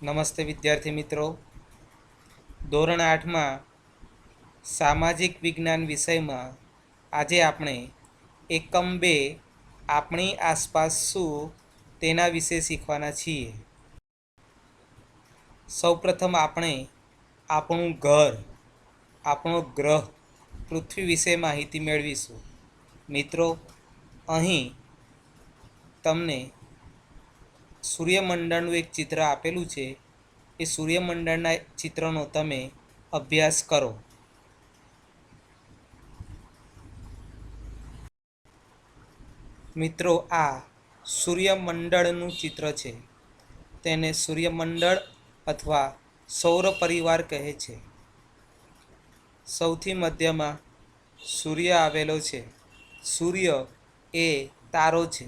નમસ્તે વિદ્યાર્થી મિત્રો. ધોરણ 8માં સામાજિક વિજ્ઞાન વિષયમાં આજે આપણે એકમ 2 આપણી આસપાસ શું તેના વિશે શીખવાના છીએ. સૌપ્રથમ આપણે આપણું ઘર, આપણો ગ્રહ પૃથ્વી વિશે માહિતી મેળવીશું. મિત્રો, અહીં તમને સૂર્યમંડળનું એક ચિત્ર આપેલું છે. એ સૂર્યમંડળના ચિત્રનો તમે અભ્યાસ કરો. મિત્રો, આ સૂર્યમંડળનું ચિત્ર છે. તેને સૂર્યમંડળ અથવા સૌર પરિવાર કહે છે. સૌથી મધ્યમાં સૂર્ય આવેલો છે. સૂર્ય એ તારો છે.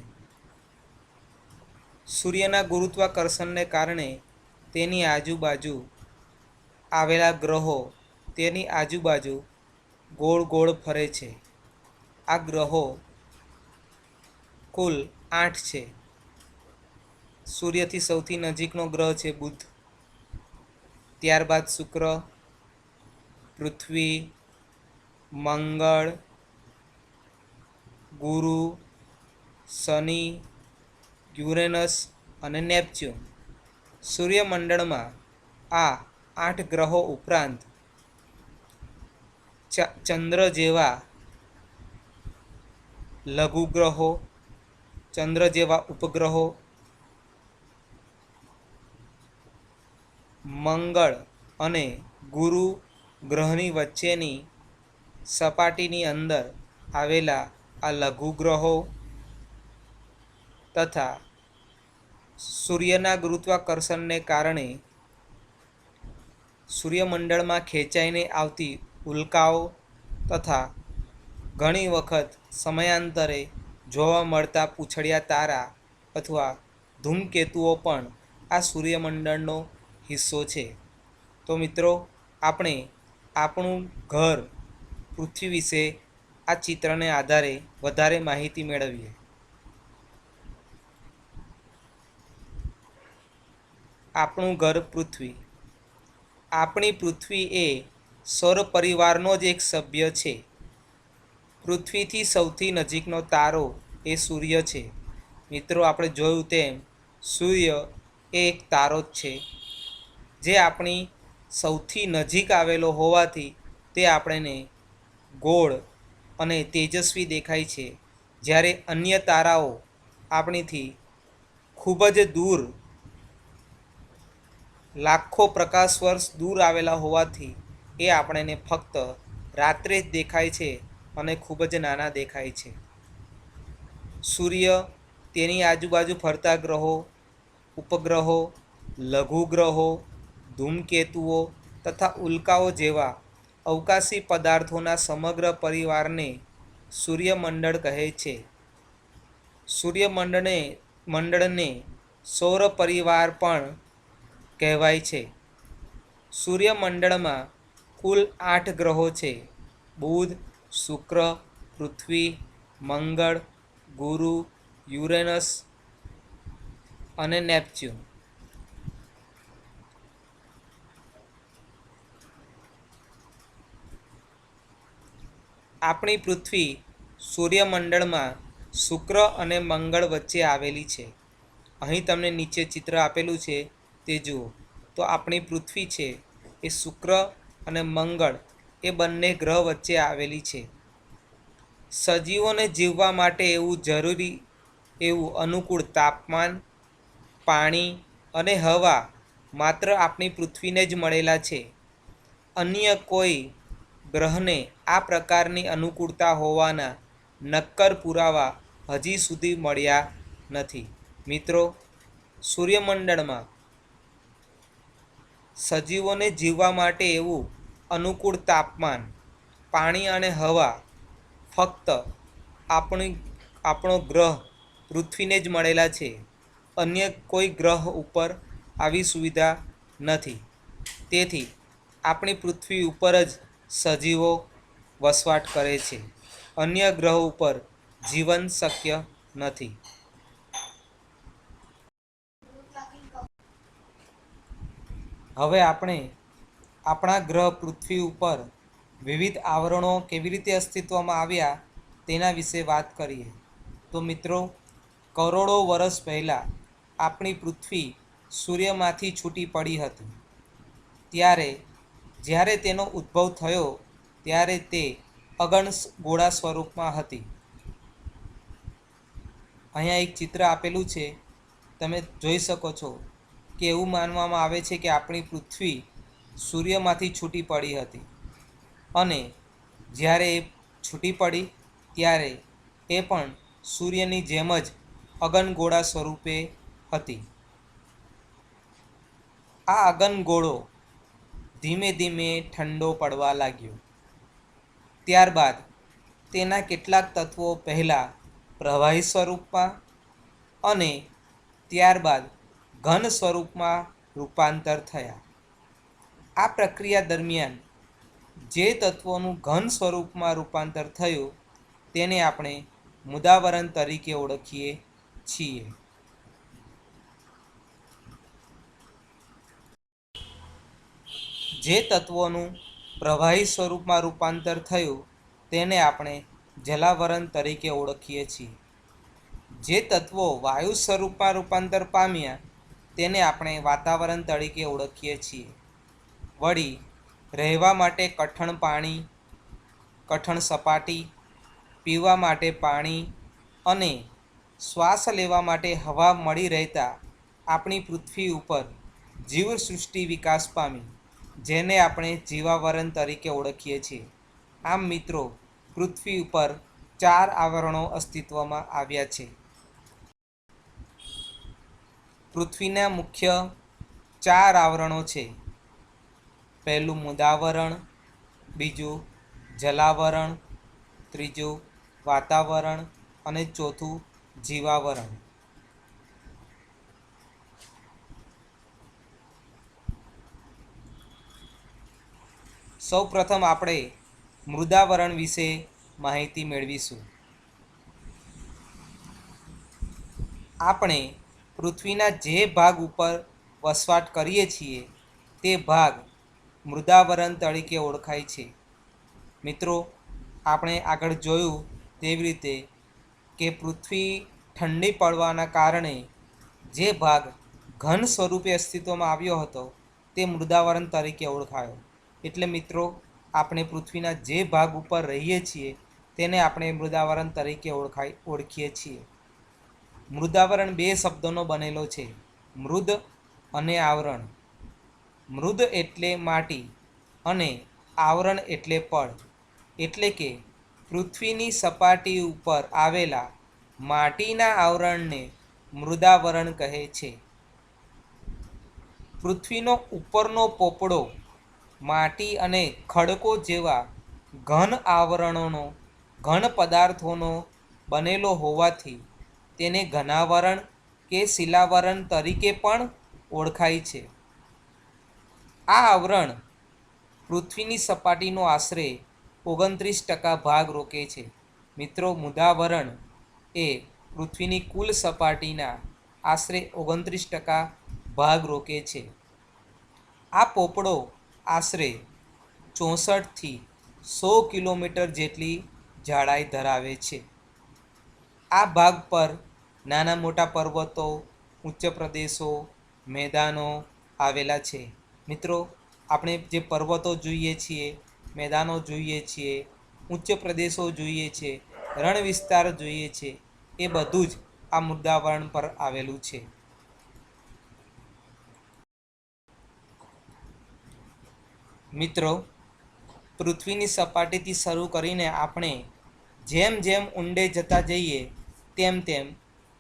સૂર્યના ગુરુત્વાકર્ષણને કારણે તેની આજુબાજુ આવેલા ગ્રહો તેની આજુબાજુ ગોળ ગોળ ફરે છે. આ ગ્રહો કુલ 8 છે. સૂર્યથી સૌથી નજીકનો ગ્રહ છે બુધ, ત્યારબાદ શુક્ર, પૃથ્વી, મંગળ, ગુરુ, શનિ, યુરેનસ અને નેપચ્યુન. સૂર્યમંડળમાં આ 8 ગ્રહો ઉપરાંત ચંદ્ર જેવા લઘુ ગ્રહો, ચંદ્ર જેવા ઉપગ્રહો, મંગળ અને ગુરુ ગ્રહની વચ્ચેની સપાટીની અંદર આવેલા આ લઘુ ગ્રહો તથા સૂર્યના ગુરુત્વાકર્ષણને કારણે સૂર્યમંડળમાં ખેંચાઈને આવતી ઉલ્કાઓ તથા ઘણી વખત સમયાંતરે જોવા મળતા પૂંછડિયા તારા અથવા ધૂમકેતુઓ પણ આ સૂર્યમંડળનો હિસ્સો છે. તો મિત્રો, આપણે આપણું ઘર પૃથ્વી વિશે આ ચિત્રને આધારે વધારે માહિતી મેળવીએ. આપણું ઘર પૃથ્વી. આપણી પૃથ્વી એ સૌર પરિવારનો જ એક સભ્ય છે. પૃથ્વીથી સૌથી નજીકનો તારો એ સૂર્ય છે. મિત્રો, આપણે જોયું તેમ સૂર્ય એ એક તારો જ છે જે આપણી સૌથી નજીક આવેલો હોવાથી તે આપણને ગોળ અને તેજસ્વી દેખાય છે. જ્યારે અન્ય તારાઓ આપણીથી ખૂબ જ દૂર, લાખો પ્રકાશ વર્ષ દૂર આવેલા હોવાથી એ આપણને ફક્ત રાત્રે જ દેખાય છે અને ખૂબ જ નાના દેખાય છે. સૂર્ય, તેની આજુબાજુ ફરતા ગ્રહો, ઉપગ્રહો, લઘુ ગ્રહો, ધૂમકેતુઓ તથા ઉલ્કાઓ જેવા અવકાશી પદાર્થોના સમગ્ર પરિવારને સૂર્યમંડળ કહે છે. સૂર્યમંડળને સૌર પરિવાર પણ કહેવાય છે. સૂર્યમંડળમાં કુલ 8 ગ્રહો છે: બુધ, શુક્ર, પૃથ્વી, મંગળ, ગુરુ, યુરેનસ અને નેપચ્યુન. આપણી પૃથ્વી સૂર્યમંડળમાં શુક્ર અને મંગળ વચ્ચે આવેલી છે. અહીં તમને નીચે ચિત્ર આપેલું છે તે જુઓ. તો આપણી પૃથ્વી છે એ શુક્ર અને મંગળ એ બંને ગ્રહ વચ્ચે આવેલી છે. સજીવોને જીવવા માટે એવું અનુકૂળ તાપમાન, પાણી અને હવા માત્ર આપણી પૃથ્વીને જ મળેલા છે. અન્ય કોઈ ગ્રહને આ પ્રકારની અનુકૂળતા હોવાના નક્કર પુરાવા હજી સુધી મળ્યા નથી. મિત્રો, સૂર્યમંડળમાં સજીવોને જીવવા માટે એવું અનુકૂળ તાપમાન, પાણી અને હવા ફક્ત આપણો ગ્રહ પૃથ્વીને જ મળેલા છે. અન્ય કોઈ ગ્રહ ઉપર આવી સુવિધા નથી. તેથી આપણી પૃથ્વી ઉપર જ સજીવો વસવાટ કરે છે. અન્ય ગ્રહો ઉપર જીવન શક્ય નથી. હવે આપણે આપણા ગ્રહ પૃથ્વી ઉપર વિવિધ આવરણો કેવી રીતે અસ્તિત્વમાં આવ્યા તેના વિશે વાત કરીએ. તો મિત્રો, કરોડો વર્ષ પહેલાં આપણી પૃથ્વી સૂર્યમાંથી છૂટી પડી હતી. જ્યારે તેનો ઉદ્ભવ થયો ત્યારે તે અગણ ગોળા સ્વરૂપમાં હતી. અહીંયા એક ચિત્ર આપેલું છે, તમે જોઈ શકો છો કે એવું માનવામાં આવે છે કે આપણી પૃથ્વી સૂર્યમાંથી છૂટી પડી હતી અને જ્યારે એ છૂટી પડી ત્યારે એ પણ સૂર્યની જેમ જ અગનગોળા સ્વરૂપે હતી. આ અગનગોળો ધીમે ધીમે ઠંડો પડવા લાગ્યો. ત્યારબાદ તેના કેટલાક તત્વો પહેલાં પ્રવાહી સ્વરૂપમાં અને ત્યારબાદ ઘન સ્વરૂપમાં રૂપાંતર થયા. આ પ્રક્રિયા દરમિયાન જે તત્વોનું ઘન સ્વરૂપમાં રૂપાંતર થયું તેને આપણે મુદાવરણ તરીકે ઓળખીએ છીએ. જે તત્વોનું પ્રવાહી સ્વરૂપમાં રૂપાંતર થયું તેને આપણે જલાવરણ તરીકે ઓળખીએ છીએ. જે તત્વો વાયુ સ્વરૂપમાં રૂપાંતર પામ્યા તેને આપણે વાતાવરણ તરીકે ઓળખીએ છીએ. વળી રહેવા માટે કઠણ પાણી, કઠણ સપાટી, પીવા માટે પાણી અને શ્વાસ લેવા માટે હવા મળી રહેતા આપણી પૃથ્વી ઉપર જીવસૃષ્ટિ વિકાસ પામી, જેને આપણે જીવાવરણ તરીકે ઓળખીએ છીએ. આમ મિત્રો, પૃથ્વી ઉપર 4 આવરણો અસ્તિત્વમાં આવ્યા છે. પૃથ્વીના મુખ્ય 4 આવરણો છે. પહેલું મુદાવરણ, બીજું જલાવરણ, ત્રીજું વાતાવરણ અને ચોથું જીવાવરણ. સૌ પ્રથમ આપણે મૃદાવરણ વિશે માહિતી મેળવીશું. આપણે પૃથ્વીના જે ભાગ ઉપર વસવાટ કરીએ છીએ તે ભાગ મૃદાવરણ તરીકે ઓળખાય છે. મિત્રો, આપણે આગળ જોયું તેવી રીતે કે પૃથ્વી ઠંડી પડવાના કારણે જે ભાગ ઘન સ્વરૂપે અસ્તિત્વમાં આવ્યો હતો તે મૃદાવરણ તરીકે ઓળખાયો. એટલે મિત્રો, આપણે પૃથ્વીના જે ભાગ ઉપર રહીએ છીએ તેને આપણે મૃદાવરણ તરીકે ઓળખીએ છીએ. મૃદાવરણ 2 શબ્દોનો બનેલો છે, મૃદ અને આવરણ. મૃદ એટલે માટી અને આવરણ એટલે પડ. એટલે કે પૃથ્વીની સપાટી ઉપર આવેલા માટીના આવરણને મૃદાવરણ કહે છે. પૃથ્વીનો ઉપરનો પોપડો માટી અને ખડકો જેવા ઘન આવરણોનો, ઘન પદાર્થોનો બનેલો હોવાથી તેને ઘનાવરણ કે શિલાવરણ તરીકે પણ ઓળખાય છે. આ આવરણ પૃથ્વીની સપાટીનો આશરે 29% ભાગ રોકે છે. મિત્રો, મુદાવરણ એ પૃથ્વીની કુલ સપાટીના આશરે 29% ભાગ રોકે છે. આ પોપડો આશરે 64 થી 100 કિલોમીટર જેટલી જાડાઈ ધરાવે છે. આ ભાગ પર નાના મોટા પર્વતો, ઉચ્ચ પ્રદેશો, મેદાનો આવેલા છે. મિત્રો, આપણે જે પર્વતો જોઈએ છીએ, મેદાનો જોઈએ છીએ, ઉચ્ચ પ્રદેશો જોઈએ છે, રણ વિસ્તાર જોઈએ છે, એ બધું જ આ મૃદાવરણ પર આવેલું છે. મિત્રો, પૃથ્વીની સપાટીથી શરૂ કરીને આપણે જેમ જેમ ઊંડે જતા જઈએ તેમ તેમ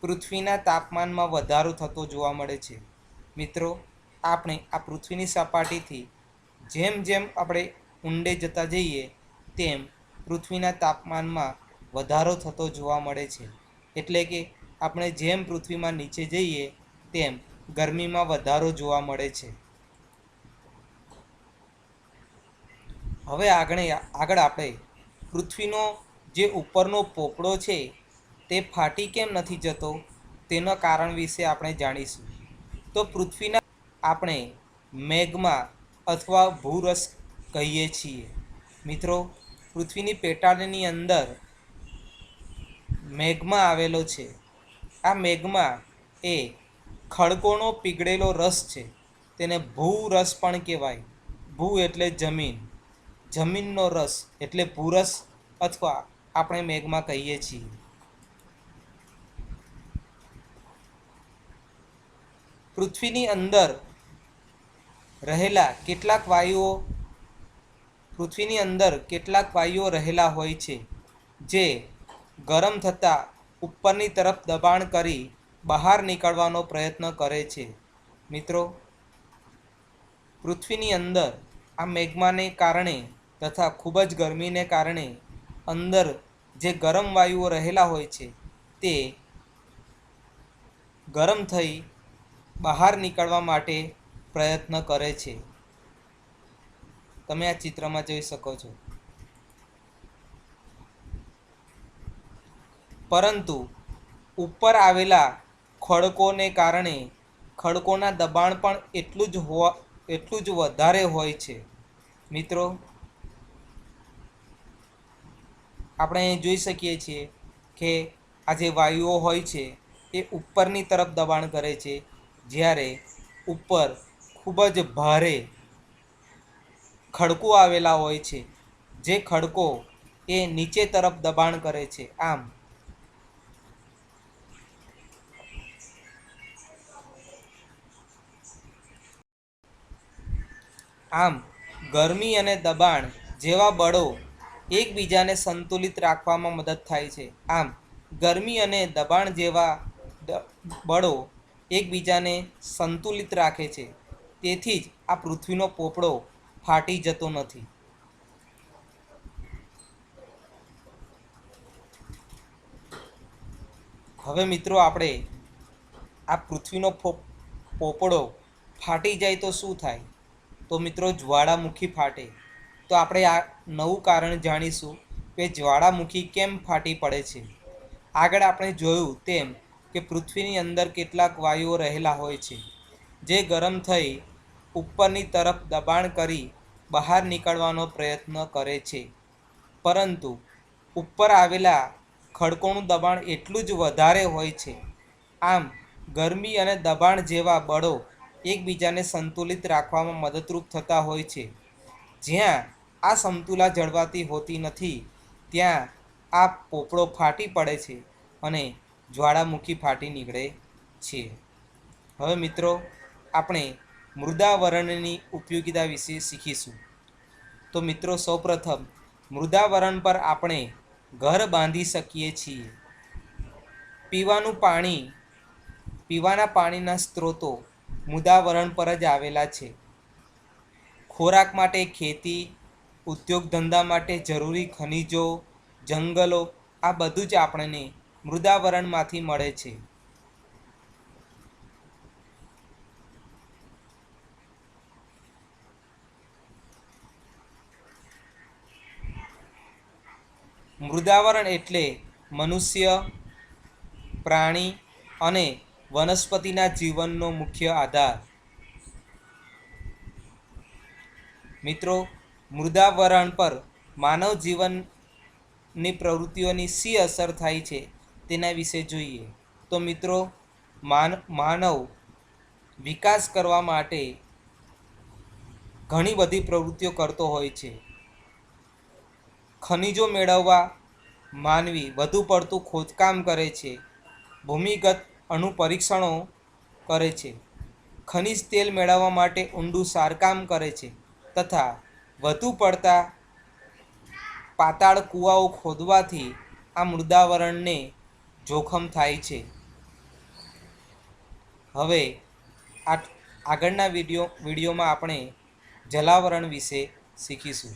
પૃથ્વીના તાપમાનમાં વધારો થતો જોવા મળે છે. મિત્રો, આપણે આ પૃથ્વીની સપાટીથી જેમ જેમ આપણે ઊંડે જતા જઈએ તેમ પૃથ્વીના તાપમાનમાં વધારો થતો જોવા મળે છે. એટલે કે આપણે જેમ પૃથ્વીમાં નીચે જઈએ તેમ ગરમીમાં વધારો જોવા મળે છે. હવે આગળ આપણે પૃથ્વીનો જે ઉપરનો પોપડો છે તે ફાટી કેમ નથી જતો તેના કારણ વિશે આપણે જાણીશું. તો પૃથ્વીના આપણે મેગ્મા અથવા ભૂરસ કહીએ છીએ. મિત્રો, પૃથ્વીની પેટાળની અંદર મેગ્મા આવેલો છે. આ મેગ્મા એ ખડકોનો પીગળેલો રસ છે. તેને ભૂરસ પણ કહેવાય. ભૂ એટલે જમીન, જમીનનો રસ એટલે ભૂરસ અથવા આપણે મેગ્મા કહીએ છીએ. પૃથ્વીની અંદર રહેલા કેટલાક વાયુઓ રહેલા હોય છે જે ગરમ થતાં ઉપરની તરફ દબાણ કરી બહાર નીકળવાનો પ્રયત્ન કરે છે. મિત્રો, પૃથ્વીની અંદર આ મેગ્માને કારણે તથા ખૂબ જ ગરમીને કારણે અંદર જે ગરમ વાયુઓ રહેલા હોય છે તે ગરમ થઈ બહાર નીકળવા માટે પ્રયત્ન કરે છે. તમે આ ચિત્રમાં જોઈ શકો છો. પરંતુ ઉપર આવેલા ખડકોને કારણે ખડકોના દબાણ પણ એટલું જ વધારે હોય છે. મિત્રો, આપણે જોઈ શકીએ છીએ કે આ જે વાયુઓ હોય છે એ ઉપરની તરફ દબાણ કરે છે, જ્યારે ઉપર ખૂબ જ ભારે ખડકો આવેલા હોય છે જે ખડકો એ નીચે તરફ દબાણ કરે છે. આમ ગરમી અને દબાણ જેવા બળો એકબીજાને સંતુલિત રાખવામાં મદદ થાય છે. આમ ગરમી અને દબાણ જેવા બળો એકબીજાને સંતુલિત રાખે છે. તેથી જ આ પૃથ્વીનો પોપડો ફાટી જતો નથી. હવે મિત્રો, આપણે આ પૃથ્વીનો પોપડો ફાટી જાય તો શું થાય? તો મિત્રો, જ્વાળામુખી ફાટે. તો આપણે આ નવું કારણ જાણીશું કે જ્વાળામુખી કેમ ફાટી પડે છે. આગળ આપણે જોયું તેમ કે પૃથ્વીની અંદર કેટલાક વાયુઓ રહેલા હોય છે જે ગરમ થઈ ઉપરની તરફ દબાણ કરી બહાર નીકળવાનો પ્રયત્ન કરે છે. પરંતુ ઉપર આવેલા ખડકોનું દબાણ એટલું જ વધારે હોય છે. આમ ગરમી અને દબાણ જેવા બળો એકબીજાને સંતુલિત રાખવામાં મદદરૂપ થતા હોય છે. જ્યાં આ સમતુલા જળવાતી હોતી નથી ત્યાં આ પોપડો ફાટી પડે છે અને જ્વાળામુખી ફાટી નીકળે છે. હવે મિત્રો, આપણે મૃદાવરણની ઉપયોગિતા વિશે શીખીશું. તો મિત્રો, સૌપ્રથમ મૃદાવરણ પર આપણે ઘર બાંધી શકીએ છીએ. પીવાના પાણીના સ્ત્રોતો મૃદાવરણ પર જ આવેલા છે. ખોરાક માટે ખેતી, ઉદ્યોગ ધંધા માટે જરૂરી ખનિજો, જંગલો, આ બધું જ આપણને મૃદાવરણમાંથી મળે છે. મૃદાવરણ એટલે મનુષ્ય, પ્રાણી અને વનસ્પતિના જીવનનો મુખ્ય આધાર. મિત્રો, મૃદાવરણ પર માનવ જીવનની પ્રવૃત્તિઓની શી અસર થાય છે તેના વિશે જોઈએ. તો મિત્રો, માનવ વિકાસ કરવા માટે ઘણી બધી પ્રવૃત્તિઓ કરતો હોય છે. ખનિજો મેળવવા માનવી વધુ પડતું ખોદકામ કરે છે. ભૂમિગત અણુ પરીક્ષણો કરે છે. ખનિજ તેલ મેળવવા માટે ઊંડું સારકામ કરે છે તથા વધુ પડતા પાતાળ કૂવાઓ ખોદવાથી આ મૃદાવરણને જોખમ થાય છે. હવે આગળના વિડીયોમાં આપણે જલાવરણ વિશે શીખીશું.